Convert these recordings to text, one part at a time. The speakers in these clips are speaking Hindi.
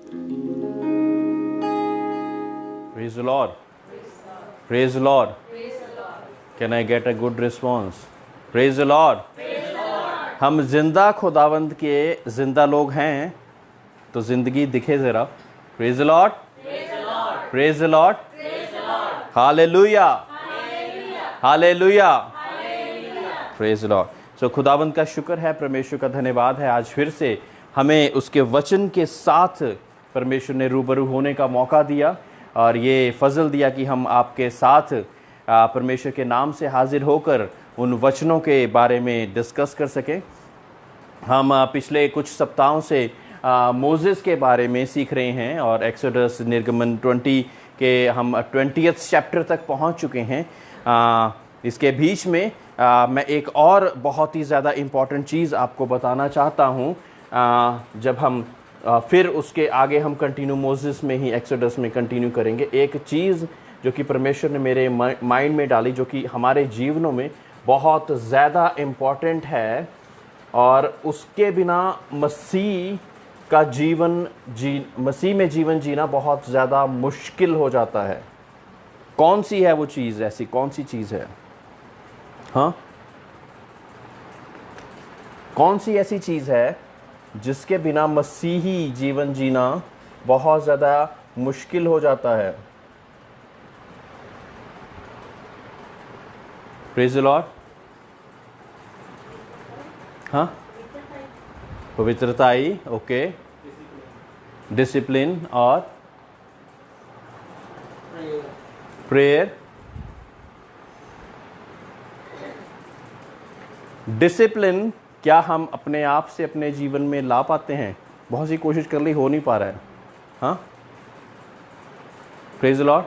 Praise the Lord. Praise the Lord. Can I get a good response? Praise the Lord. हम जिंदा खुदावंद के जिंदा लोग हैं, तो जिंदगी दिखे जरा. Praise the Lord. Praise the Lord. Hallelujah. Hallelujah. Praise the Lord. So खुदावंद का शुक्र है, परमेश्वर का धन्यवाद है, आज फिर से हमें उसके वचन के साथ परमेश्वर ने रूबरू होने का मौका दिया और ये फजल दिया कि हम आपके साथ परमेश्वर के नाम से हाजिर होकर उन वचनों के बारे में डिस्कस कर सकें. हम पिछले कुछ सप्ताहों से मोसेस के बारे में सीख रहे हैं और एक्सोडस निर्गमन 20 के हम 20th चैप्टर तक पहुंच चुके हैं. इसके बीच में मैं एक और बहुत ही ज़्यादा इम्पॉर्टेंट चीज़ आपको बताना चाहता हूं. जब हम फिर उसके आगे हम कंटिन्यू मोसेस में ही एक्सोडस में कंटिन्यू करेंगे. एक चीज़ जो कि परमेश्वर ने मेरे माइंड में डाली, जो कि हमारे जीवनों में बहुत ज़्यादा इम्पॉर्टेंट है और उसके बिना मसीह में जीवन जीना बहुत ज़्यादा मुश्किल हो जाता है. कौन सी है वो चीज़? ऐसी कौन सी चीज़ है? हाँ, कौन सी ऐसी चीज़ है जिसके बिना मसीही जीवन जीना बहुत ज़्यादा मुश्किल हो जाता है? Praise the Lord. हाँ, पवित्रता ही, ओके, डिसिप्लिन और प्रेयर. डिसिप्लिन क्या हम अपने आप से अपने जीवन में ला पाते हैं? बहुत सी कोशिश कर ली, हो नहीं पा रहा है. हाँ, प्रेज़ द लॉर्ड.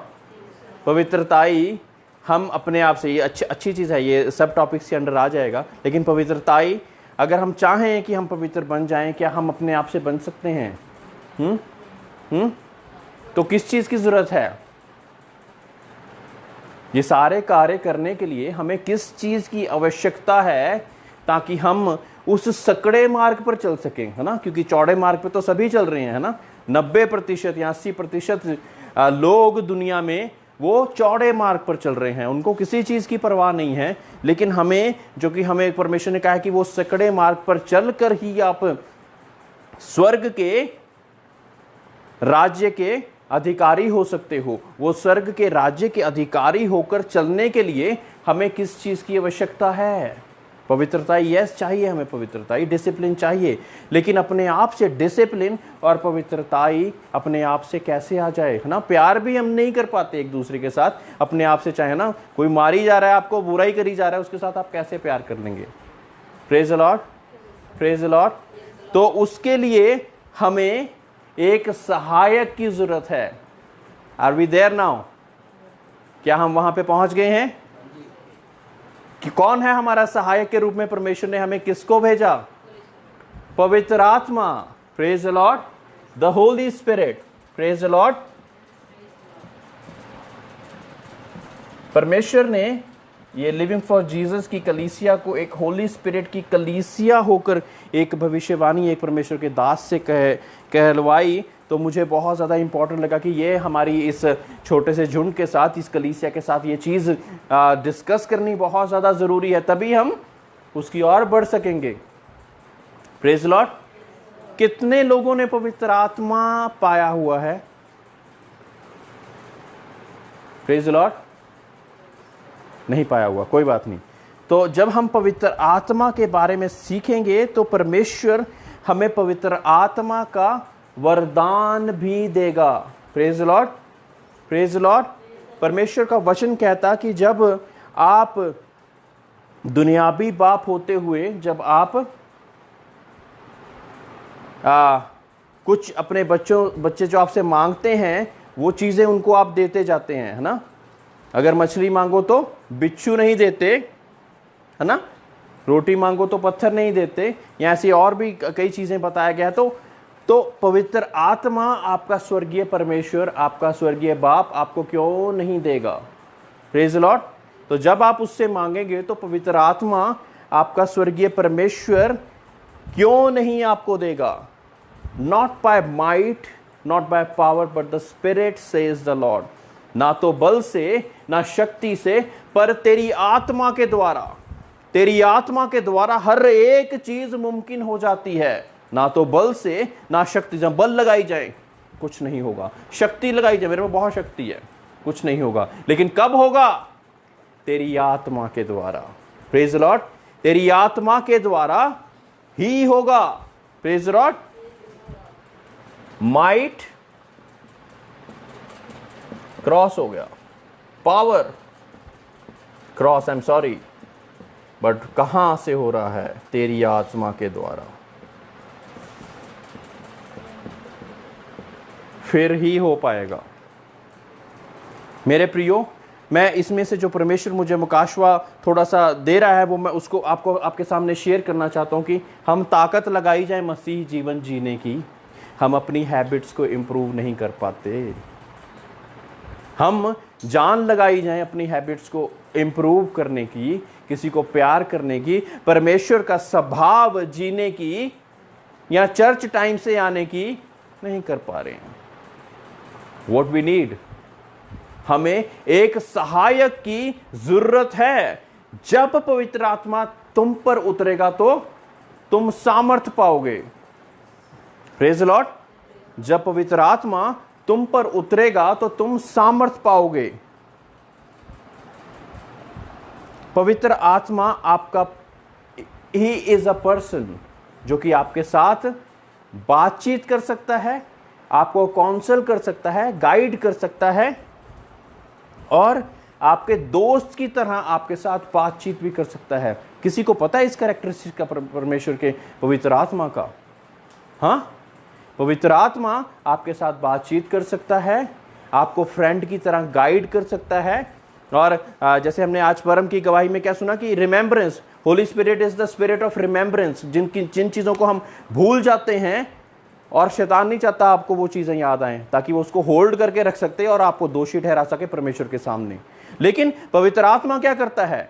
पवित्रताई हम अपने आप से, ये अच्छी चीज़ है, ये सब टॉपिक्स के अंडर आ जाएगा. लेकिन पवित्रताई, अगर हम चाहें कि हम पवित्र बन जाएं, क्या हम अपने आप से बन सकते हैं? तो किस चीज़ की ज़रूरत है? ये सारे कार्य करने के लिए हमें किस चीज़ की आवश्यकता है ताकि हम उस सकड़े मार्ग पर चल सकें, है ना? क्योंकि चौड़े मार्ग पर तो सभी चल रहे हैं, है ना? 90% या 80% लोग दुनिया में वो चौड़े मार्ग पर चल रहे हैं, उनको किसी चीज़ की परवाह नहीं है. लेकिन हमें, जो कि हमें परमेश्वर ने कहा है कि वो सकड़े मार्ग पर चलकर ही आप स्वर्ग के राज्य के अधिकारी हो सकते हो. वो स्वर्ग के राज्य के अधिकारी होकर चलने के लिए हमें किस चीज़ की आवश्यकता है? पवित्रता. यस, चाहिए हमें पवित्रता, डिसिप्लिन चाहिए. लेकिन अपने आप से डिसिप्लिन और पवित्रताई अपने आप से कैसे आ जाए, है ना? प्यार भी हम नहीं कर पाते एक दूसरे के साथ अपने आप से. चाहे ना कोई मारी जा रहा है, आपको बुराई करी जा रहा है, उसके साथ आप कैसे प्यार कर लेंगे? Praise the Lord. Praise the lord. तो उसके लिए हमें एक सहायक की जरूरत है. Are we there now? क्या हम वहां पे पहुंच गए हैं? कि कौन है हमारा सहायक के रूप में? परमेश्वर ने हमें किसको भेजा? पवित्र आत्मा. Praise the lord. The holy spirit. Praise the Lord. परमेश्वर ने ये लिविंग फॉर जीसस की कलीसिया को एक होली स्पिरिट की कलीसिया होकर एक भविष्यवाणी एक परमेश्वर के दास से कहलवाई. तो मुझे बहुत ज़्यादा इंपॉर्टेंट लगा कि ये हमारी इस छोटे से झुंड के साथ, इस कलीसिया के साथ ये चीज़ डिस्कस करनी बहुत ज़्यादा ज़रूरी है, तभी हम उसकी ओर बढ़ सकेंगे. Praise Lord. कितने लोगों ने पवित्र आत्मा पाया हुआ है? Praise Lord. नहीं पाया हुआ, कोई बात नहीं. तो जब हम पवित्र आत्मा के बारे में सीखेंगे तो परमेश्वर हमें पवित्र आत्मा का वरदान भी देगा. Praise Lord. Praise Lord. परमेश्वर का वचन कहता कि जब आप दुनियावी बाप होते हुए, जब आप कुछ अपने बच्चे जो आपसे मांगते हैं वो चीज़ें उनको आप देते जाते हैं, है ना? अगर मछली मांगो तो बिच्छू नहीं देते, है ना? रोटी मांगो तो पत्थर नहीं देते, या ऐसी और भी कई चीज़ें बताया गया है. तो पवित्र आत्मा आपका स्वर्गीय परमेश्वर, आपका स्वर्गीय बाप आपको क्यों नहीं देगा? Praise the lord. तो जब आप उससे मांगेंगे तो पवित्र आत्मा आपका स्वर्गीय परमेश्वर क्यों नहीं आपको देगा? Not by might not by power but the spirit says the lord. ना तो बल से ना शक्ति से, पर तेरी आत्मा के द्वारा, तेरी आत्मा के द्वारा हर एक चीज मुमकिन हो जाती है। ना तो बल से ना शक्ति। जब बल लगाई जाए कुछ नहीं होगा, शक्ति लगाई जाए, मेरे में बहुत शक्ति है, कुछ नहीं होगा। लेकिन कब होगा? तेरी आत्मा के द्वारा। Praise the Lord. तेरी आत्मा के द्वारा ही होगा। Praise the Lord. Might cross हो गया, power cross, I am sorry, but कहां से हो रहा है? तेरी आत्मा के द्वारा। फिर ही हो पाएगा। मेरे प्रियो, मैं इसमें से जो परमेश्वर मुझे मुकाशवा थोड़ा सा दे रहा है वो मैं उसको आपको आपके सामने शेयर करना चाहता हूं कि हम ताकत लगाई जाए मसीह जीवन जीने की, हम अपनी हैबिट्स को इंप्रूव नहीं कर पाते। हम जान लगाई जाए अपनी हैबिट्स को इंप्रूव करने की, किसी को प्यार करने की, परमेश्वर का स्वभाव जीने की, या चर्च टाइम से आने की नहीं कर पा रहे हैं। व्हाट वी नीड, हमें एक सहायक की जरूरत है। जब पवित्र आत्मा तुम पर उतरेगा तो तुम सामर्थ पाओगे। Praise the Lord. जब पवित्र आत्मा तुम पर उतरेगा तो तुम सामर्थ पाओगे। पवित्र आत्मा आपका, ही इज अ पर्सन जो कि आपके साथ बातचीत कर सकता है, आपको काउंसल कर सकता है, गाइड कर सकता है, और आपके दोस्त की तरह आपके साथ बातचीत भी कर सकता है। किसी को पता है इस कैरेक्टरिस्टिक का परमेश्वर के पवित्र आत्मा का? हाँ, पवित्र आत्मा आपके साथ बातचीत कर सकता है, आपको फ्रेंड की तरह गाइड कर सकता है। और जैसे हमने आज परम की गवाही में क्या सुना कि remembrance, Holy spirit is the spirit of remembrance. जिन चीज़ों को हम भूल जाते हैं, और शैतान नहीं चाहता आपको वो चीज़ें याद आएं, ताकि वो उसको होल्ड करके रख सकते हैं और आपको दोषी ठहरा सके परमेश्वर के सामने। लेकिन पवित्र आत्मा क्या करता है?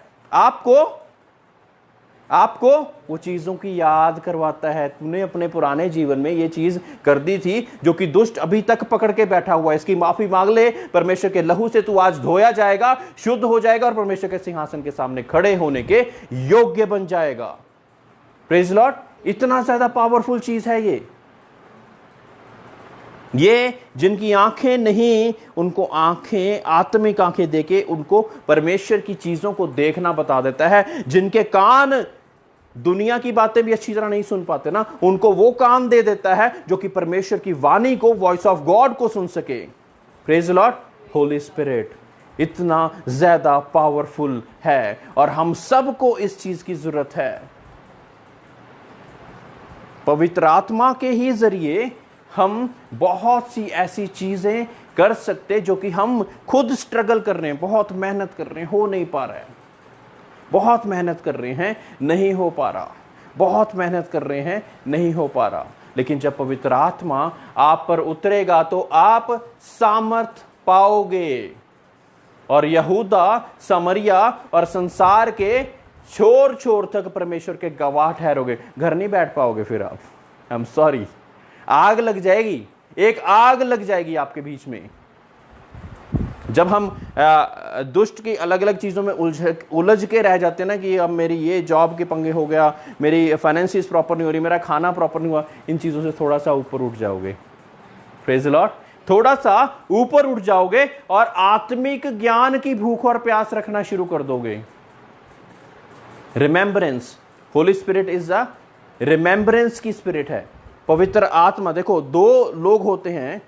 आपको वो चीज़ों की याद करवाता है। तूने अपने पुराने जीवन में ये चीज़ कर दी थी जो कि दुष्ट अभी तक पकड़ के बैठा हुआ है, इसकी माफ़ी मांग ले, परमेश्वर के लहू से तू आज धोया जाएगा, शुद्ध हो जाएगा और परमेश्वर के सिंहासन के सामने खड़े होने के योग्य बन जाएगा। Praise Lord. इतना ज़्यादा पावरफुल चीज़ है ये जिनकी आंखें नहीं, उनको आंखें, आत्मिक आंखें देके उनको परमेश्वर की चीजों को देखना बता देता है। जिनके कान दुनिया की बातें भी अच्छी तरह नहीं सुन पाते ना, उनको वो कान दे देता है जो कि परमेश्वर की वाणी को, वॉइस ऑफ गॉड को सुन सके। Praise Lord. होली स्पिरिट इतना ज्यादा पावरफुल है और हम सबको इस चीज की जरूरत है। पवित्र आत्मा के ही जरिए हम बहुत सी ऐसी चीजें कर सकते जो कि हम खुद स्ट्रगल कर रहे हैं, बहुत मेहनत कर रहे हैं, हो नहीं पा रहा है। बहुत मेहनत कर रहे हैं, नहीं हो पा रहा। बहुत मेहनत कर रहे हैं, नहीं हो पा रहा। लेकिन जब पवित्र आत्मा आप पर उतरेगा तो आप सामर्थ पाओगे और यहूदा, समरिया और संसार के छोर छोर तक परमेश्वर के गवाह ठहरोगे। घर नहीं बैठ पाओगे फिर आप। आई एम सॉरी, आग लग जाएगी, एक आग लग जाएगी आपके बीच में। जब हम दुष्ट की अलग अलग चीज़ों में उलझ के रह जाते हैं ना कि अब मेरी ये जॉब के पंगे हो गया, मेरी फाइनेंसिस प्रॉपर नहीं हो रही, मेरा खाना प्रॉपर नहीं हुआ, इन चीज़ों से थोड़ा सा ऊपर उठ जाओगे। Praise the Lord. थोड़ा सा ऊपर उठ जाओगे और आत्मिक ज्ञान की भूख और प्यास रखना शुरू कर दोगे। Remembrance, Holy spirit is the remembrance की स्पिरिट है। पवित्र आत्मा, देखो दो लोग होते हैं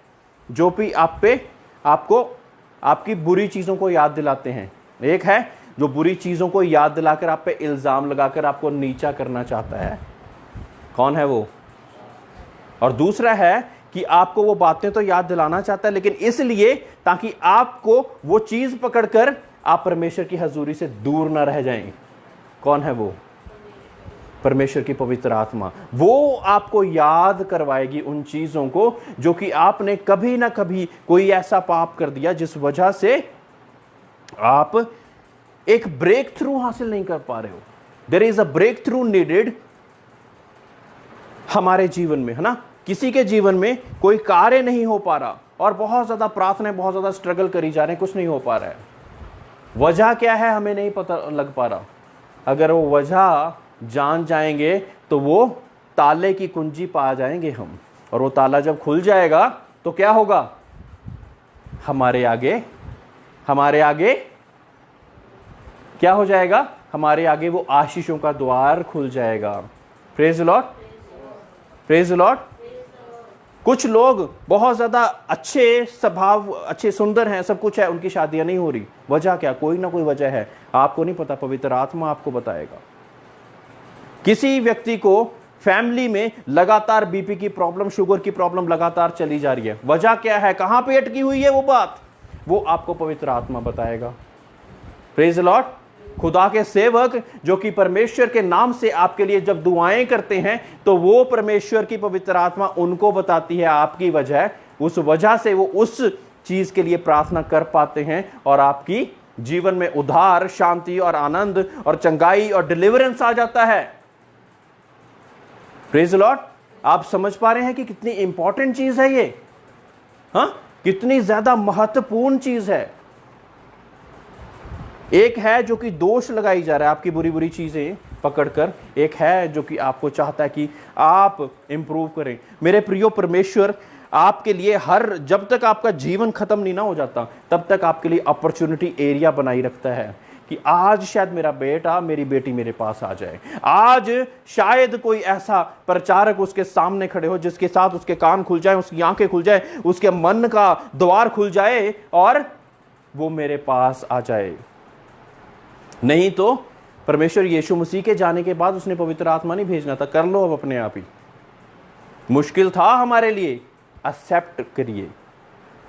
जो भी आपको आपकी बुरी चीज़ों को याद दिलाते हैं। एक है जो बुरी चीज़ों को याद दिलाकर आप पे इल्ज़ाम लगाकर आपको नीचा करना चाहता है। कौन है वो? और दूसरा है कि आपको वो बातें तो याद दिलाना चाहता है, लेकिन इसलिए ताकि आपको वो चीज़ पकड़कर आप परमेश्वर की हजूरी से दूर ना रह जाएं। कौन है वो? परमेश्वर की पवित्र आत्मा। वो आपको याद करवाएगी उन चीज़ों को जो कि आपने कभी ना कभी कोई ऐसा पाप कर दिया जिस वजह से आप एक ब्रेक थ्रू हासिल नहीं कर पा रहे हो। There is a breakthrough needed हमारे जीवन में, है ना। किसी के जीवन में कोई कार्य नहीं हो पा रहा और बहुत ज़्यादा प्रार्थना, बहुत ज़्यादा स्ट्रगल करी जा रहे हैं, कुछ नहीं हो पा रहा है, वजह क्या है हमें नहीं पता लग पा रहा। अगर वो वजह जान जाएंगे तो वो ताले की कुंजी पा जाएंगे हम, और वो ताला जब खुल जाएगा तो क्या होगा, हमारे आगे क्या हो जाएगा, हमारे आगे वो आशीषों का द्वार खुल जाएगा। Praise the lord, praise the Lord. कुछ लोग बहुत ज्यादा अच्छे स्वभाव, अच्छे सुंदर हैं, सब कुछ है, उनकी शादियां नहीं हो रही, वजह क्या, कोई ना कोई वजह है, आपको नहीं पता, पवित्र आत्मा आपको बताएगा। किसी व्यक्ति को फैमिली में लगातार बीपी की प्रॉब्लम, शुगर की प्रॉब्लम लगातार चली जा रही है, वजह क्या है, कहां पे अटकी हुई है वो बात, वो आपको पवित्र आत्मा बताएगा। Praise the Lord. खुदा के सेवक जो कि परमेश्वर के नाम से आपके लिए जब दुआएं करते हैं तो वो परमेश्वर की पवित्र आत्मा उनको बताती है आपकी वजह, उस वजह से वो उस चीज के लिए प्रार्थना कर पाते हैं और आपकी जीवन में उद्धार, शांति और आनंद और चंगाई और डिलीवरेंस आ जाता है। Praise the Lord. आप समझ पा रहे हैं कि कितनी इंपॉर्टेंट चीज है ये, हाँ, कितनी ज्यादा महत्वपूर्ण चीज है। एक है जो कि दोष लगाई जा रहा है आपकी बुरी बुरी चीजें पकड़कर, एक है जो कि आपको चाहता है कि आप इंप्रूव करें। मेरे प्रियो, परमेश्वर आपके लिए जब तक आपका जीवन खत्म नहीं ना हो जाता तब तक आपके लिए अपॉर्चुनिटी एरिया बनाई रखता है कि आज शायद मेरा बेटा, मेरी बेटी मेरे पास आ जाए, आज शायद कोई ऐसा प्रचारक उसके सामने खड़े हो जिसके साथ उसके कान खुल जाए, उसकी आंखें खुल जाए, उसके मन का द्वार खुल जाए और वो मेरे पास आ जाए। नहीं तो परमेश्वर यीशु मसीह के जाने के बाद उसने पवित्र आत्मा नहीं भेजना था, कर लो अब अपने आप ही। मुश्किल था हमारे लिए, एक्सेप्ट करिए।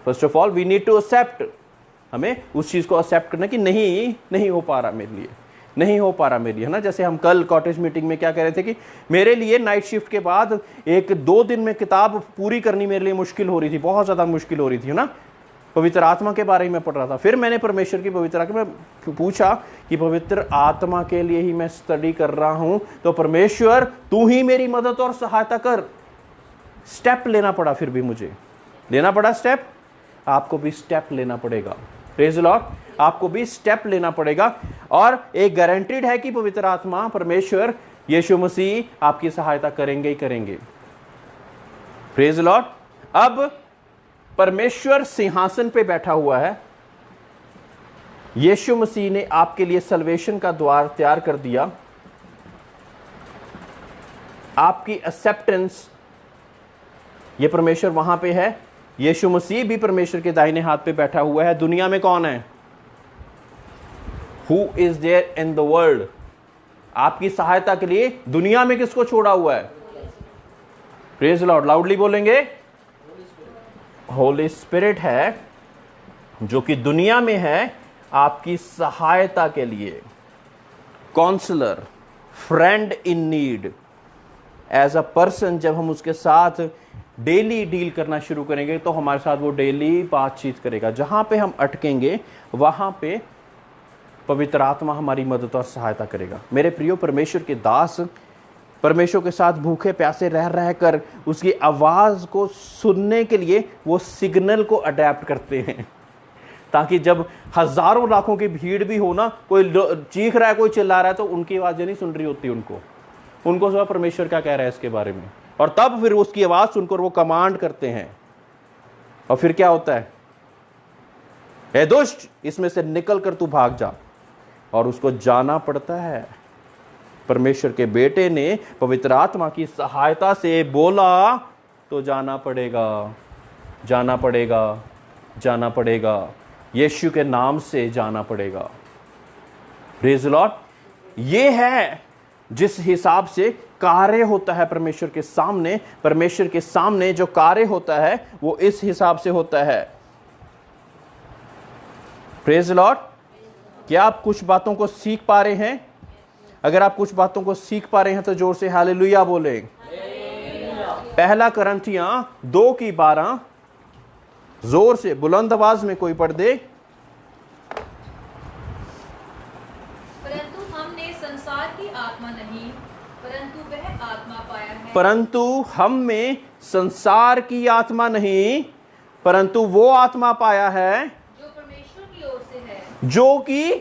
First of all we need to accept, हमें उस चीज को एक्सेप्ट करना कि नहीं हो पा रहा मेरे लिए, नहीं हो पा रहा मेरे लिए, है ना। जैसे हम कल कॉटेज मीटिंग में क्या कह रहे थे कि मेरे लिए नाइट शिफ्ट के बाद 1-2 दिन में किताब पूरी करनी मेरे लिए मुश्किल हो रही थी, बहुत ज्यादा मुश्किल हो रही थी, है ना। पवित्र आत्मा के बारे में पढ़ रहा था, फिर मैंने परमेश्वर की पवित्र आत्मा में पूछा कि पवित्र आत्मा के लिए ही मैं स्टडी कर रहा हूं, तो परमेश्वर तू ही मेरी मदद और सहायता कर। स्टेप लेना पड़ा, फिर भी मुझे लेना पड़ा स्टेप, आपको भी स्टेप लेना पड़ेगा। Praise the Lord. आपको भी स्टेप लेना पड़ेगा और एक गारंटीड है कि पवित्र आत्मा, परमेश्वर यीशु मसीह आपकी सहायता करेंगे ही करेंगे। Praise the Lord. अब परमेश्वर सिंहासन पे बैठा हुआ है, यीशु मसीह ने आपके लिए सल्वेशन का द्वार तैयार कर दिया। आपकी एक्सेप्टेंस, ये परमेश्वर वहां पे है, यीशु मसीह भी परमेश्वर के दाहिने हाथ पे बैठा हुआ है। दुनिया में कौन है? Who is there in the world? आपकी सहायता के लिए दुनिया में किसको छोड़ा हुआ है? Praise Lord. लाउडली बोलेंगे। होली स्पिरिट है जो कि दुनिया में है आपकी सहायता के लिए, counsellor, friend in need. As a person जब हम उसके साथ डेली डील करना शुरू करेंगे तो हमारे साथ वो डेली बातचीत करेगा। जहां पे हम अटकेंगे वहां पे पवित्र आत्मा हमारी मदद और सहायता करेगा। मेरे प्रियो, परमेश्वर के दास परमेश्वर के साथ भूखे प्यासे रह कर उसकी आवाज को सुनने के लिए वो सिग्नल को अडेप्ट करते हैं, ताकि जब हजारों लाखों की भीड़ भी हो ना, कोई चीख रहा है, कोई चिल्ला रहा है, तो उनकी आवाजें नहीं सुन रही होती, उनको सब परमेश्वर क्या कह रहा है इसके बारे में, और तब फिर उसकी आवाज सुनकर वो कमांड करते हैं। और फिर क्या होता है? ए दुष्ट, इसमें से निकल कर तू भाग जा। और उसको जाना पड़ता है। परमेश्वर के बेटे ने पवित्र आत्मा की सहायता से बोला तो जाना पड़ेगा, जाना पड़ेगा, जाना पड़ेगा, यीशु के नाम से जाना पड़ेगा। Praise the Lord. ये है जिस हिसाब से कार्य होता है परमेश्वर के सामने, परमेश्वर के सामने जो कार्य होता है वो इस हिसाब से होता है। Praise the Lord. क्या आप कुछ बातों को सीख पा रहे हैं? अगर आप कुछ बातों को सीख पा रहे हैं तो जोर से हालेलुया बोले। पहला करंथियां 2:12 जोर से बुलंद आवाज में कोई पढ़ दे। परंतु हमने संसार की आत्मा नहीं परंतु वह आत्मा पाया है परंतु हम में संसार की आत्मा नहीं, परंतु वो आत्मा पाया है जो परमेश्वर की ओर से है, जो कि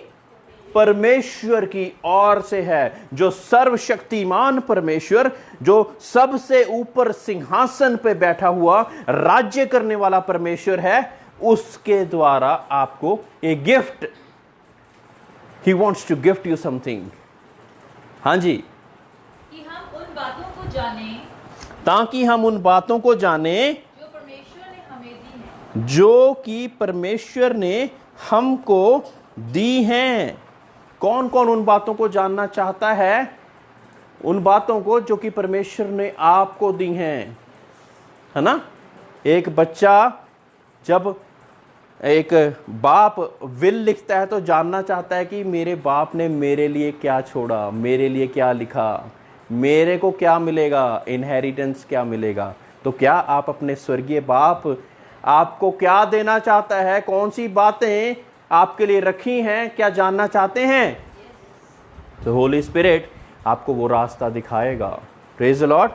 परमेश्वर की ओर से है, जो सर्वशक्तिमान परमेश्वर, जो सबसे ऊपर सिंहासन पे बैठा हुआ राज्य करने वाला परमेश्वर है, उसके द्वारा आपको एक gift, he wants to gift you something. हाँ जी, कि हम उन बातों को जाने ताकि हम उन बातों को जाने जो परमेश्वर ने हमें दी हैं। जो कि परमेश्वर ने हमको दी हैं। कौन कौन उन बातों को जानना चाहता है? उन बातों को जो कि परमेश्वर ने आपको दी हैं, है ना। एक बच्चा, जब एक बाप विल लिखता है तो जानना चाहता है कि मेरे बाप ने मेरे लिए क्या छोड़ा, मेरे लिए क्या लिखा, मेरे को क्या मिलेगा, इनहेरिटेंस क्या मिलेगा। तो क्या आप अपने स्वर्गीय बाप आपको क्या देना चाहता है, कौन सी बातें आपके लिए रखी हैं, क्या जानना चाहते हैं? तो होली स्पिरिट आपको वो रास्ता दिखाएगा। Praise the Lord.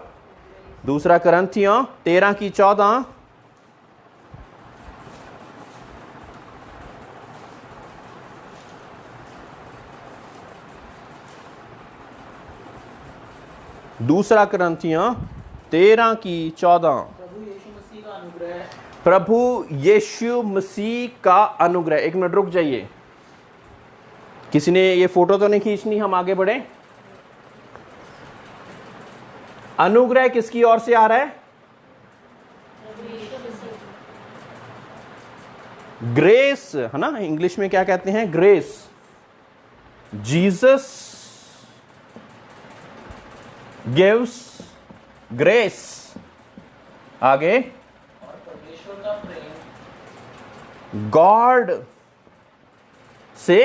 दूसरा करंथियों 13:14। दूसरा करंथियों 13:14। प्रभु यीशु मसीह का अनुग्रह। एक मिनट रुक जाइए, किसी ने ये फोटो तो नहीं खींचनी, हम आगे बढ़े। अनुग्रह किसकी ओर से आ रहा है? ग्रेस, है ना, इंग्लिश में क्या कहते हैं? ग्रेस। Jesus gives grace. आगे, गॉड से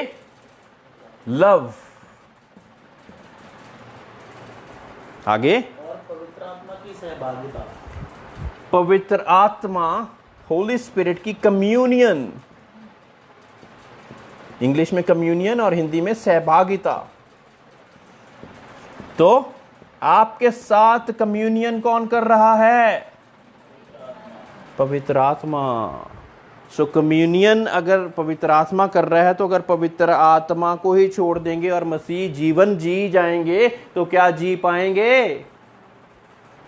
लव। आगे, और पवित्र आत्मा की सहभागिता। पवित्र आत्मा, होली स्पिरिट की कम्युनियन। इंग्लिश में कम्युनियन और हिंदी में सहभागिता। तो आपके साथ कम्युनियन कौन कर रहा है? पवित्र आत्मा। सो कम्युनियन अगर पवित्र आत्मा कर रहा है, तो अगर पवित्र आत्मा को ही छोड़ देंगे और मसीह जीवन जी जाएंगे तो क्या जी पाएंगे?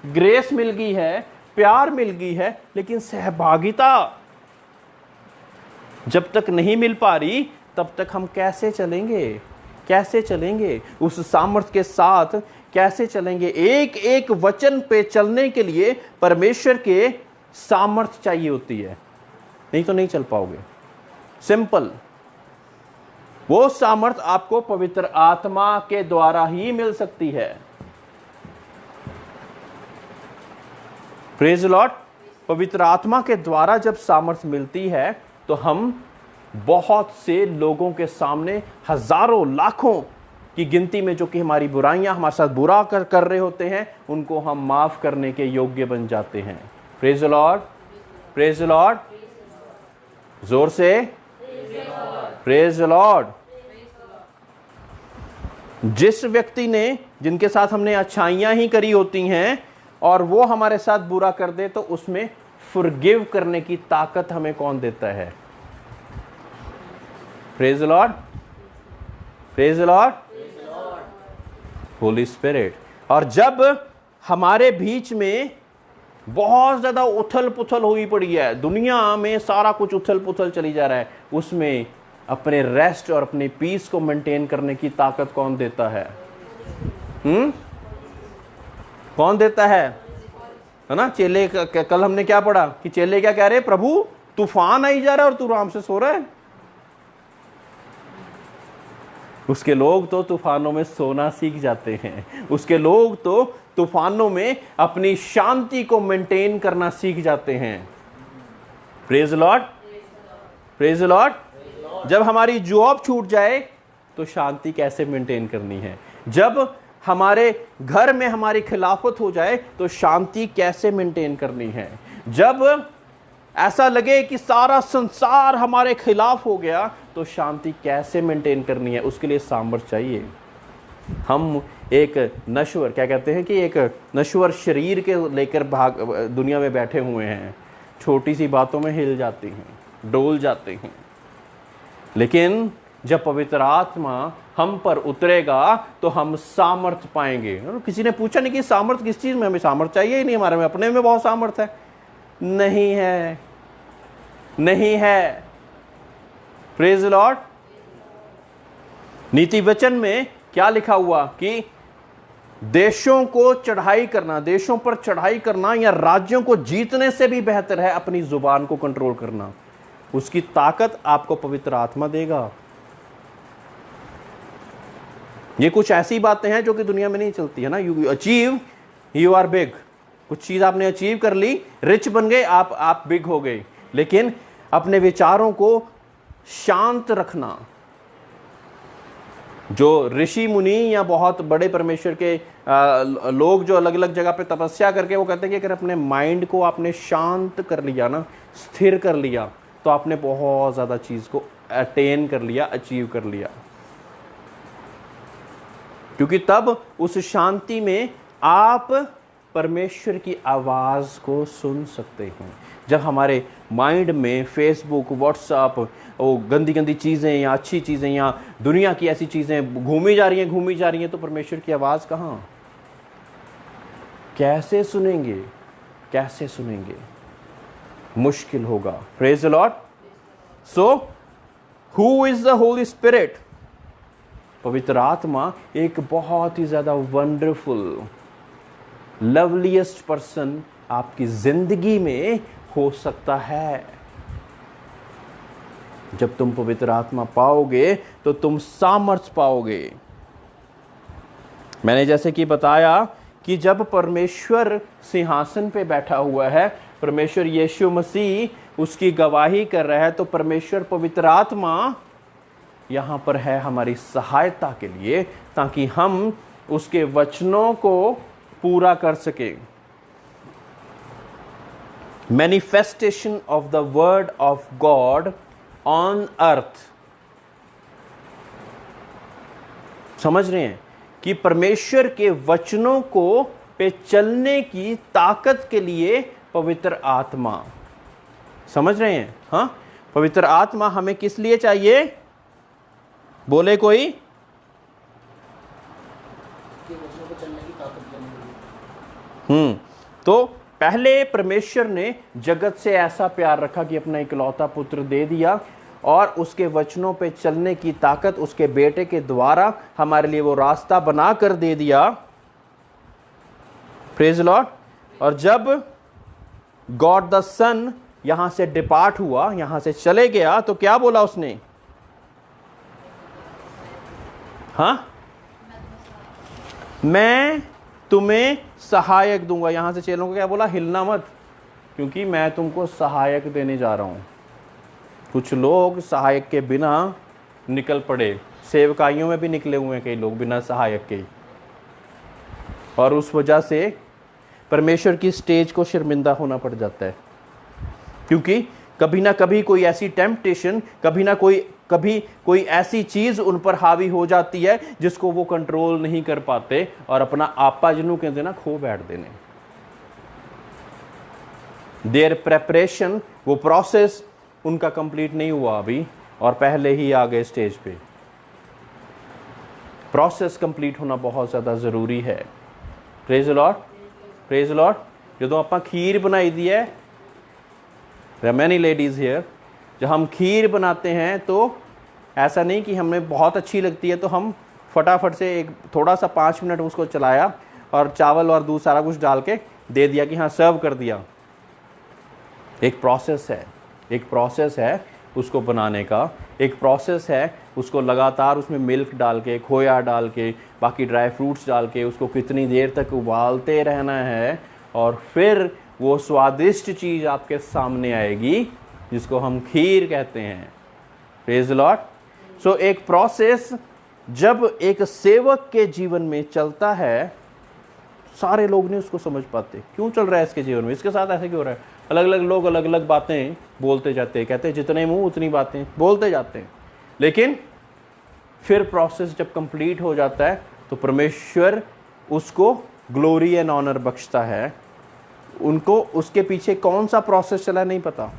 ग्रेस मिल गई है, प्यार मिल गई है, लेकिन सहभागिता जब तक नहीं मिल पा रही, तब तक हम कैसे चलेंगे? कैसे चलेंगे उस सामर्थ्य के साथ? कैसे चलेंगे? एक एक वचन पे चलने के लिए परमेश्वर के सामर्थ्य चाहिए होती है, नहीं तो नहीं चल पाओगे। सिंपल। वो सामर्थ आपको पवित्र आत्मा के द्वारा ही मिल सकती है। Praise Lord. पवित्र आत्मा के द्वारा जब सामर्थ मिलती है, तो हम बहुत से लोगों के सामने, हजारों लाखों की गिनती में जो कि हमारी बुराइयां, हमारे साथ बुरा कर रहे होते हैं, उनको हम माफ करने के योग्य बन जाते हैं। प्रेज लॉर्ड, प्रेज लॉर्ड, जोर से प्रेज लॉर्ड। जिस व्यक्ति ने, जिनके साथ हमने अच्छाइयां ही करी होती हैं और वो हमारे साथ बुरा कर दे, तो उसमें फॉरगिव करने की ताकत हमें कौन देता है? Praise Lord, praise Lord, Holi spirit. और जब हमारे बीच में बहुत ज्यादा उथल पुथल हुई पड़ी है, दुनिया में सारा कुछ उथल पुथल चली जा रहा है, उसमें अपने रेस्ट और अपने पीस को मेंटेन करने की ताकत कौन देता है? कौन देता है ना? चेले कल हमने क्या पढ़ा कि चेले क्या कह रहे? प्रभु तूफान आई जा रहा है और तू आराम से सो रहा है। उसके लोग तो तूफानों में सोना सीख जाते हैं। उसके लोग तो तूफानों में अपनी शांति को मेंटेन करना सीख जाते हैं। Praise Lord, praise Lord. जब हमारी जॉब छूट जाए तो शांति कैसे मेंटेन करनी है? जब हमारे घर में हमारी खिलाफत हो जाए तो शांति कैसे मेंटेन करनी है? जब ऐसा लगे कि सारा संसार हमारे खिलाफ हो गया तो शांति कैसे मेंटेन करनी है? उसके लिए सामर्थ्य चाहिए। हम एक नश्वर, क्या कहते हैं कि एक नश्वर शरीर के लेकर भाग दुनिया में बैठे हुए हैं, छोटी सी बातों में हिल जाते हैं, डोल जाते हैं। लेकिन जब पवित्र आत्मा हम पर उतरेगा तो हम सामर्थ पाएंगे। किसी ने पूछा नहीं कि सामर्थ किस चीज में, हमें सामर्थ चाहिए ही नहीं, हमारे में अपने में बहुत सामर्थ है। नहीं है, नहीं है। Praise the Lord. नीति वचन में क्या लिखा हुआ कि देशों को चढ़ाई करना, देशों पर चढ़ाई करना या राज्यों को जीतने से भी बेहतर है अपनी जुबान को कंट्रोल करना। उसकी ताकत आपको पवित्र आत्मा देगा। ये कुछ ऐसी बातें हैं जो कि दुनिया में नहीं चलती है ना। You achieve, you are big. कुछ चीज आपने अचीव कर ली, रिच बन गए, आप बिग हो गए। लेकिन अपने विचारों को शांत रखना। जो ऋषि मुनि या बहुत बड़े परमेश्वर के लोग जो अलग अलग जगह पे तपस्या करके वो कहते हैं कि अगर अपने माइंड को आपने शांत कर लिया ना, स्थिर कर लिया, तो आपने बहुत ज्यादा चीज को अटेन कर लिया, अचीव कर लिया। क्योंकि तब उस शांति में आप परमेश्वर की आवाज को सुन सकते हैं। जब हमारे माइंड में फेसबुक, व्हाट्सएप, वो गंदी गंदी चीज़ें या अच्छी चीज़ें या दुनिया की ऐसी चीज़ें घूमी जा रही हैं, तो परमेश्वर की आवाज़ कहाँ? कैसे सुनेंगे? कैसे सुनेंगे? मुश्किल होगा। Praise the Lord. So who is the holy spirit? पवित्र आत्मा एक बहुत ही ज़्यादा वंडरफुल, लवलीएस्ट पर्सन आपकी जिंदगी में हो सकता है। जब तुम पवित्र आत्मा पाओगे तो तुम सामर्थ पाओगे। मैंने जैसे कि बताया कि जब परमेश्वर सिंहासन पे बैठा हुआ है, परमेश्वर यीशु मसीह उसकी गवाही कर रहा है, तो परमेश्वर पवित्र आत्मा यहां पर है हमारी सहायता के लिए, ताकि हम उसके वचनों को पूरा कर सके। Manifestation of the word of God on earth. समझ रहे हैं कि परमेश्वर के वचनों को पे चलने की ताकत के लिए पवित्र आत्मा। समझ रहे हैं? हाँ, पवित्र आत्मा हमें किस लिए चाहिए? बोले कोई? उसके वचनों को चलने की ताकत देने के लिए। तो पहले परमेश्वर ने जगत से ऐसा प्यार रखा कि अपना इकलौता पुत्र दे दिया, और उसके वचनों पे चलने की ताकत उसके बेटे के द्वारा हमारे लिए वो रास्ता बना कर दे दिया। Praise Lord. और जब गॉड द सन यहां से डिपार्ट हुआ, यहां से चले गया, तो क्या बोला उसने? हाँ, मैं तुम्हें सहायक दूंगा। यहां से चेलों को क्या बोला? हिलना मत, क्योंकि मैं तुमको सहायक देने जा रहा हूं। कुछ लोग सहायक के बिना निकल पड़े, सेवकाइयों में भी निकले हुए हैं कई लोग बिना सहायक के, और उस वजह से परमेश्वर की स्टेज को शर्मिंदा होना पड़ जाता है। क्योंकि कभी ना कभी कोई ऐसी टेम्पटेशन, कभी कोई ऐसी चीज उन पर हावी हो जाती है जिसको वो कंट्रोल नहीं कर पाते, और अपना आपा जिन्हों कहते ना खो बैठ देने। देयर प्रेपरेशन, वो प्रोसेस उनका कंप्लीट नहीं हुआ अभी, और पहले ही आ गए स्टेज पे। प्रोसेस कंप्लीट होना बहुत ज्यादा जरूरी है। Praise the lord, praise the lord. जो आप खीर बनाई दी है, there are many ladies here, जब हम खीर बनाते हैं तो ऐसा नहीं कि हमें बहुत अच्छी लगती है तो हम फटाफट से एक थोड़ा सा 5 मिनट उसको चलाया और चावल और दूध सारा कुछ डाल के दे दिया कि हाँ सर्व कर दिया। एक प्रोसेस है, एक प्रोसेस है उसको बनाने का, एक प्रोसेस है उसको लगातार उसमें मिल्क डाल के, खोया डाल के, बाकी ड्राई फ्रूट्स डाल के उसको कितनी देर तक उबालते रहना है, और फिर वो स्वादिष्ट चीज़ आपके सामने आएगी जिसको हम खीर कहते हैं। Praise the Lord. सो एक प्रोसेस जब एक सेवक के जीवन में चलता है, सारे लोग नहीं उसको समझ पाते, क्यों चल रहा है इसके जीवन में, इसके साथ ऐसे क्यों हो रहा है। अलग अलग लोग अलग अलग बातें बोलते जाते हैं, कहते हैं जितने मुंह उतनी बातें बोलते जाते हैं, लेकिन फिर प्रोसेस जब कंप्लीट हो जाता है तो परमेश्वर उसको ग्लोरी एंड ऑनर बख्शता है। उनको उसके पीछे कौन सा प्रोसेस चला नहीं पता।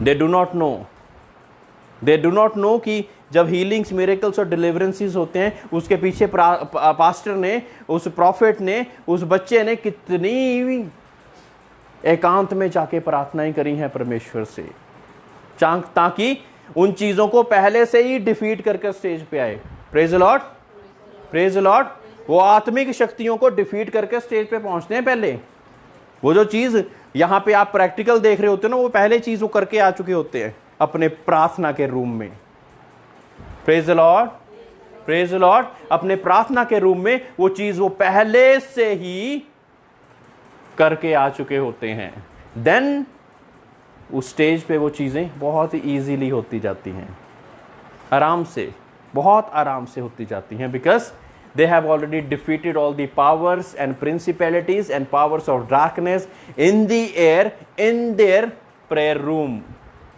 दे डू नॉट नो कि जब हीलिंग्स, मिरेकल्स और डिलीवरेंसेस होते हैं उसके पीछे पास्टर ने, उस प्रॉफिट ने, उस बच्चे ने कितनी एकांत में जाके प्रार्थनाएं करी हैं परमेश्वर से, ताकि उन चीजों को पहले से ही डिफीट करके स्टेज पे आए। Praise the lord, praise the Lord. वो आत्मिक शक्तियों को डिफीट करके स्टेज पे पहुंचते हैं पहले। वो जो चीज यहां पे आप प्रैक्टिकल देख रहे होते हो ना, वो पहले चीज वो करके आ चुके होते हैं अपने प्रार्थना के रूम में। Praise the lord, praise the Lord. अपने प्रार्थना के रूम में वो चीज वो पहले से ही करके आ चुके होते हैं। देन उस स्टेज पे वो चीजें बहुत ही ईजीली होती जाती हैं, आराम से, बहुत आराम से होती जाती हैं, because they have already defeated all the powers and principalities and powers of darkness in the air in their prayer room।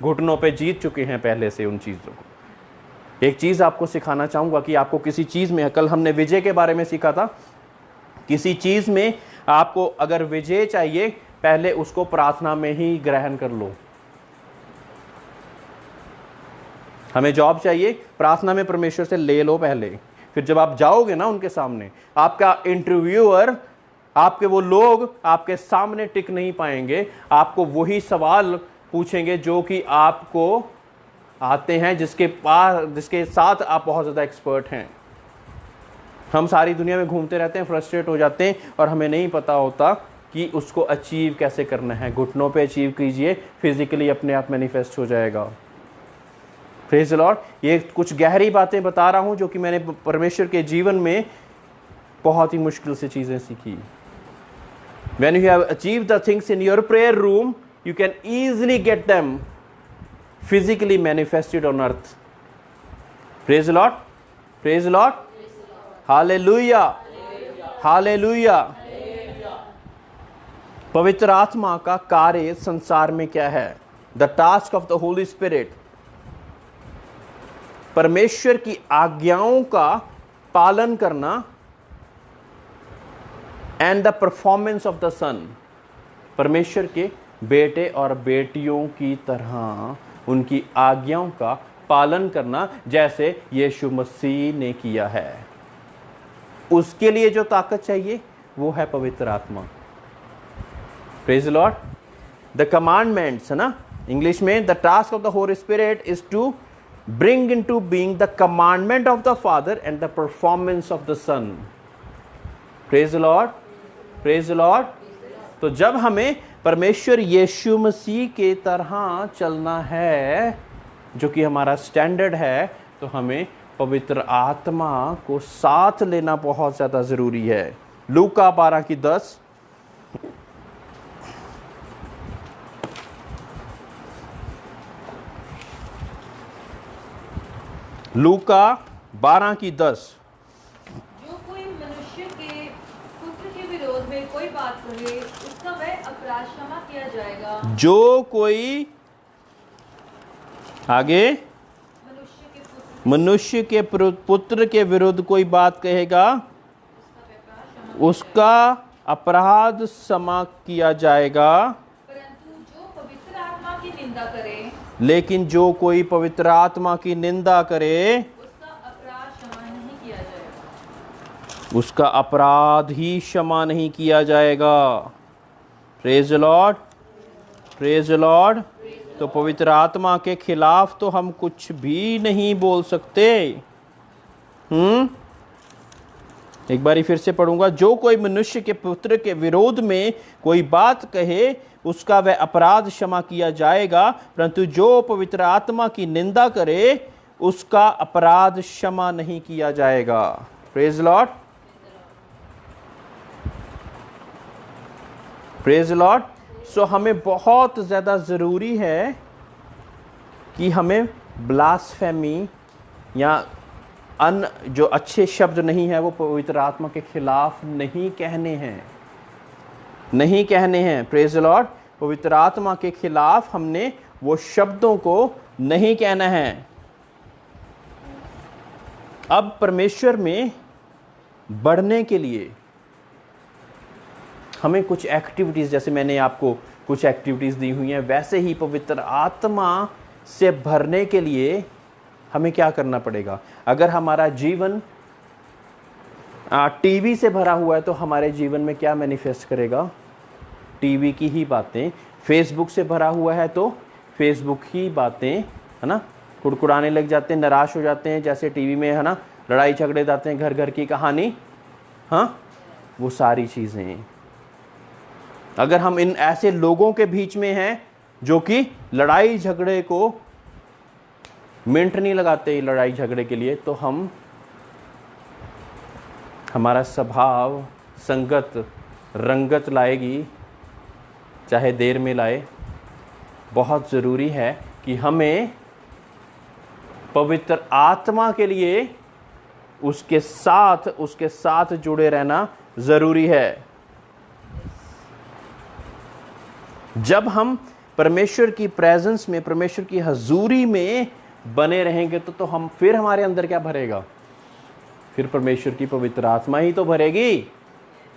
घुटनों पे जीत चुके हैं पहले से उन चीज़ों को। एक चीज़ आपको सिखाना चाहूँगा कि आपको किसी चीज़ में, कल हमने विजय के बारे में सीखा था, किसी चीज़ में आपको अगर विजय चाहिए पहले उसको प्रार्थना में ही ग्रहण कर लो। हमें जॉब चाहिए, प्रार्थना में परमेश्वर से ले लो पहले, फिर जब आप जाओगे ना उनके सामने, आपका इंटरव्यूअर, आपके वो लोग आपके सामने टिक नहीं पाएंगे, आपको वही सवाल पूछेंगे जो कि आपको आते हैं, जिसके साथ आप बहुत ज़्यादा एक्सपर्ट हैं। हम सारी दुनिया में घूमते रहते हैं, फ्रस्ट्रेट हो जाते हैं और हमें नहीं पता होता कि उसको अचीव कैसे करना है। घुटनों पे अचीव कीजिए, फिजिकली अपने आप मैनिफेस्ट हो जाएगा। Praise the Lord. ये कुछ गहरी बातें बता रहा हूं जो कि मैंने परमेश्वर के जीवन में बहुत ही मुश्किल से चीज़ें सीखी। When you have achieved the things in your prayer room, you can easily get them physically manifested on earth. Praise the Lord. Praise the Lord. Hallelujah. Hallelujah. पवित्र आत्मा का कार्य संसार में क्या है? The task of the Holy Spirit, परमेश्वर की आज्ञाओं का पालन करना, and the performance of the son, परमेश्वर के बेटे और बेटियों की तरह उनकी आज्ञाओं का पालन करना जैसे यीशु मसीह ने किया है। उसके लिए जो ताकत चाहिए वो है पवित्र आत्मा। Praise the lord. The commandments है ना, इंग्लिश में the task of the holy spirit is to bring into being the commandment of the Father and the performance of the Son. Praise the Lord. Praise the Lord. तो जब हमें परमेश्वर यीशु मसीह के तरह चलना है, जो कि हमारा स्टैंडर्ड है, तो हमें पवित्र आत्मा को साथ लेना बहुत ज़्यादा ज़रूरी है। लूका 12:10। लूका 12:10। जो कोई मनुष्य के पुत्र के विरोध में कोई बात कहे, उसका वह अपराध क्षमा किया जाएगा। जो कोई, आगे, मनुष्य के पुत्र के विरुद्ध कोई बात कहेगा, उसका अपराध क्षमा किया जाएगा। परंतु जो पवित्र आत्मा की निंदा करे, लेकिन जो कोई पवित्र आत्मा की निंदा करे, उसका अपराध क्षमा नहीं किया जाएगा। उसका अपराध ही क्षमा नहीं किया जाएगा। Praise the lord. Praise the lord. तो पवित्र आत्मा के खिलाफ तो हम कुछ भी नहीं बोल सकते। एक बारी फिर से पढ़ूंगा। जो कोई मनुष्य के पुत्र के विरोध में कोई बात कहे, उसका वह अपराध क्षमा किया जाएगा, परंतु जो पवित्र आत्मा की निंदा करे, उसका अपराध क्षमा नहीं किया जाएगा। Praise Lord. Praise Lord. So हमें बहुत ज़्यादा ज़रूरी है कि हमें ब्लास्फेमी या जो अच्छे शब्द नहीं है वो पवित्र आत्मा के खिलाफ नहीं कहने हैं, नहीं कहने हैं। Praise the Lord. पवित्र आत्मा के खिलाफ हमने वो शब्दों को नहीं कहना है। अब परमेश्वर में बढ़ने के लिए हमें कुछ एक्टिविटीज़, जैसे मैंने आपको कुछ एक्टिविटीज़ दी हुई हैं, वैसे ही पवित्र आत्मा से भरने के लिए हमें क्या करना पड़ेगा। अगर हमारा जीवन टीवी से भरा हुआ है तो हमारे जीवन में क्या मैनिफेस्ट करेगा? टीवी की ही बातें। फेसबुक से भरा हुआ है तो फेसबुक ही बातें, है ना, कुड़कुड़ाने लग जाते हैं, निराश हो जाते हैं, जैसे टीवी में, है ना, लड़ाई झगड़े जाते हैं, घर घर की कहानी, हाँ, वो सारी चीज़ें। अगर हम इन ऐसे लोगों के बीच में हैं जो कि लड़ाई झगड़े को मिनट नहीं लगाते लड़ाई झगड़े के लिए, तो हमारा स्वभाव संगत रंगत लाएगी, चाहे देर में लाए। बहुत ज़रूरी है कि हमें पवित्र आत्मा के लिए उसके साथ जुड़े रहना ज़रूरी है। जब हम परमेश्वर की प्रेजेंस में, परमेश्वर की हजूरी में बने रहेंगे तो हम फिर हमारे अंदर क्या भरेगा? फिर परमेश्वर की पवित्र आत्मा ही तो भरेगी।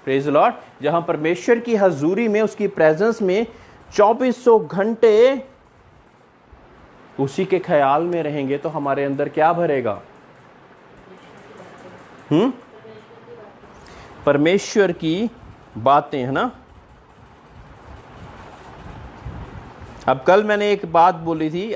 Praise Lord. जहां परमेश्वर की हजूरी में, उसकी प्रेजेंस में 2400 घंटे उसी के ख्याल में रहेंगे तो हमारे अंदर क्या भरेगा? परमेश्वर की बातें, है ना। अब कल मैंने एक बात बोली थी,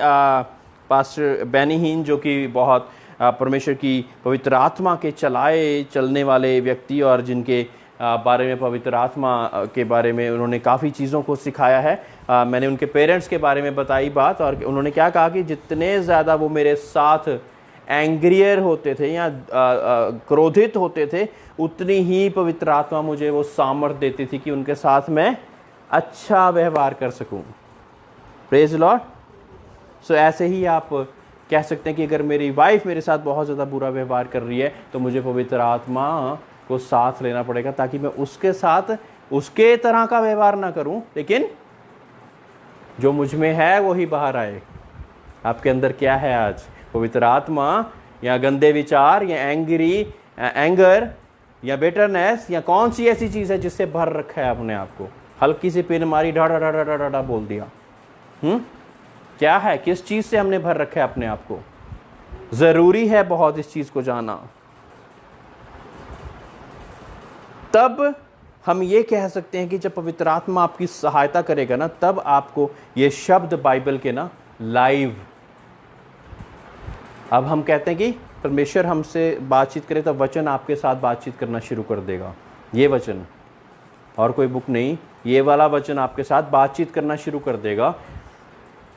पास्टर बेनी हीन, जो कि बहुत परमेश्वर की पवित्र आत्मा के चलने वाले व्यक्ति और जिनके बारे में, पवित्र आत्मा के बारे में उन्होंने काफ़ी चीज़ों को सिखाया है। मैंने उनके पेरेंट्स के बारे में बताई बात, और उन्होंने क्या कहा कि जितने ज़्यादा वो मेरे साथ एंग्रियर होते थे या क्रोधित होते थे, उतनी ही पवित्र आत्मा मुझे वो सामर्थ्य देती थी कि उनके साथ मैं अच्छा व्यवहार कर सकूं। Praise Lord. सो ऐसे ही आप कह सकते हैं कि अगर मेरी वाइफ मेरे साथ बहुत ज़्यादा बुरा व्यवहार कर रही है तो मुझे पवित्र आत्मा को साथ लेना पड़ेगा, ताकि मैं उसके साथ उसके तरह का व्यवहार ना करूं, लेकिन जो मुझ में है वो ही बाहर आए। आपके अंदर क्या है आज? पवित्र आत्मा या गंदे विचार या एंगर या बेटरनेस या कौन सी ऐसी चीज़ है जिससे भर रखा है अपने आप को? हल्की सी पिन मारी, डा डा डा डा डा बोल दिया। क्या है? किस चीज़ से हमने भर रखा है अपने आप को? ज़रूरी है बहुत इस चीज़ को जानना। तब हम ये कह सकते हैं कि जब पवित्र आत्मा आपकी सहायता करेगा ना, तब आपको ये शब्द बाइबल के ना लाइव, अब हम कहते हैं कि परमेश्वर हमसे बातचीत करे तो वचन आपके साथ बातचीत करना शुरू कर देगा। ये वचन, और कोई बुक नहीं, ये वाला वचन आपके साथ बातचीत करना शुरू कर देगा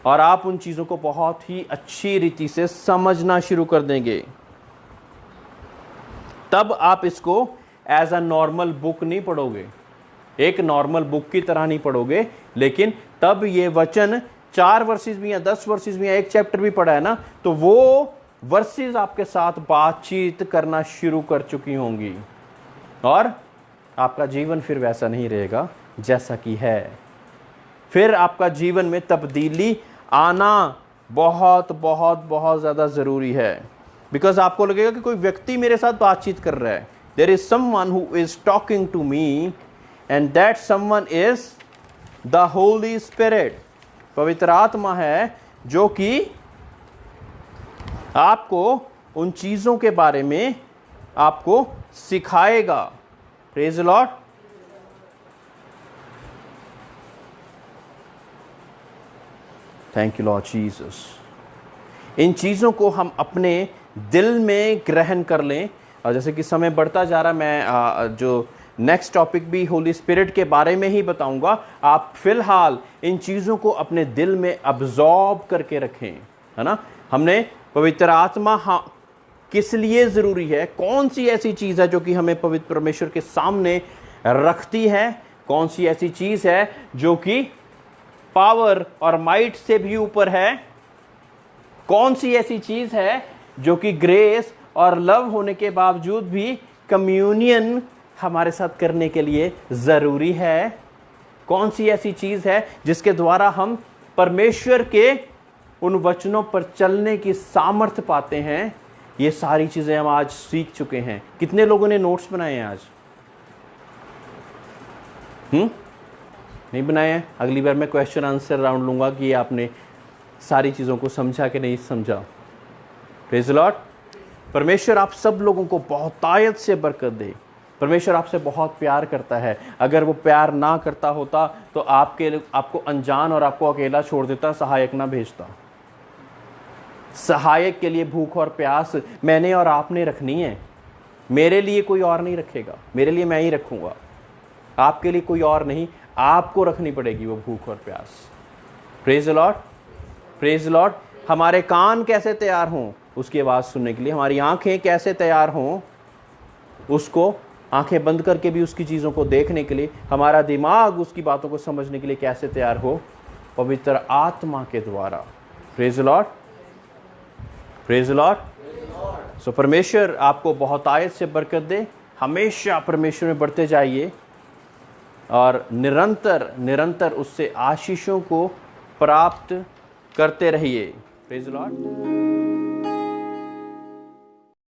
और आप उन चीज़ों को बहुत ही अच्छी रीति से समझना शुरू कर देंगे। तब आप इसको एज अ नॉर्मल बुक नहीं पढ़ोगे, एक नॉर्मल बुक की तरह नहीं पढ़ोगे, लेकिन तब ये वचन 4 वर्सेस भी या 10 वर्सेस भी या एक चैप्टर भी पढ़ा है ना, तो वो वर्सेस आपके साथ बातचीत करना शुरू कर चुकी होंगी और आपका जीवन फिर वैसा नहीं रहेगा जैसा कि है। फिर आपका जीवन में तब्दीली आना बहुत बहुत बहुत ज़्यादा ज़रूरी है। बिकॉज आपको लगेगा कि कोई व्यक्ति मेरे साथ बातचीत कर रहा है, there is someone who is talking to me and that someone is the holy spirit. पवित्र आत्मा है जो कि आपको उन चीज़ों के बारे में आपको सिखाएगा। Praise the Lord. Thank you Lord Jesus. इन चीज़ों को हम अपने दिल में ग्रहण कर लें। और जैसे कि समय बढ़ता जा रहा, मैं जो नेक्स्ट टॉपिक भी होली स्पिरिट के बारे में ही बताऊंगा। आप फिलहाल इन चीज़ों को अपने दिल में अब्जॉर्ब करके रखें, है ना। हमने पवित्र आत्मा किस लिए ज़रूरी है, कौन सी ऐसी चीज़ है जो कि हमें पवित्र परमेश्वर के सामने रखती है, कौन सी ऐसी चीज़ है जो कि पावर और माइट से भी ऊपर है, कौन सी ऐसी चीज़ है जो कि ग्रेस और लव होने के बावजूद भी कम्युनियन हमारे साथ करने के लिए ज़रूरी है, कौन सी ऐसी चीज़ है जिसके द्वारा हम परमेश्वर के उन वचनों पर चलने की सामर्थ्य पाते हैं, ये सारी चीज़ें हम आज सीख चुके हैं। कितने लोगों ने नोट्स बनाए हैं आज? नहीं बनाए हैं? अगली बार मैं क्वेश्चन आंसर राउंड लूँगा कि आपने सारी चीज़ों को समझा कि नहीं समझा। Praise the Lord. परमेश्वर आप सब लोगों को बहुतायत से बरकत दे। परमेश्वर आपसे बहुत प्यार करता है। अगर वो प्यार ना करता होता तो आपको अनजान और आपको अकेला छोड़ देता, सहायक ना भेजता। सहायक के लिए भूख और प्यास मैंने और आपने रखनी है। मेरे लिए कोई और नहीं रखेगा, मेरे लिए मैं ही रखूँगा। आपके लिए कोई और नहीं, आपको रखनी पड़ेगी वो भूख और प्यास। Praise the Lord, praise the Lord. हमारे कान कैसे तैयार हों उसकी आवाज़ सुनने के लिए, हमारी आंखें कैसे तैयार हों उसको आंखें बंद करके भी उसकी चीज़ों को देखने के लिए, हमारा दिमाग उसकी बातों को समझने के लिए कैसे तैयार हो? पवित्र आत्मा के द्वारा। Praise the Lord, praise the Lord. So परमेश्वर आपको बहुतायत से बरकत दे। हमेशा परमेश्वर में बढ़ते जाइए और निरंतर निरंतर उससे आशीषों को प्राप्त करते रहिए। Praise the Lord.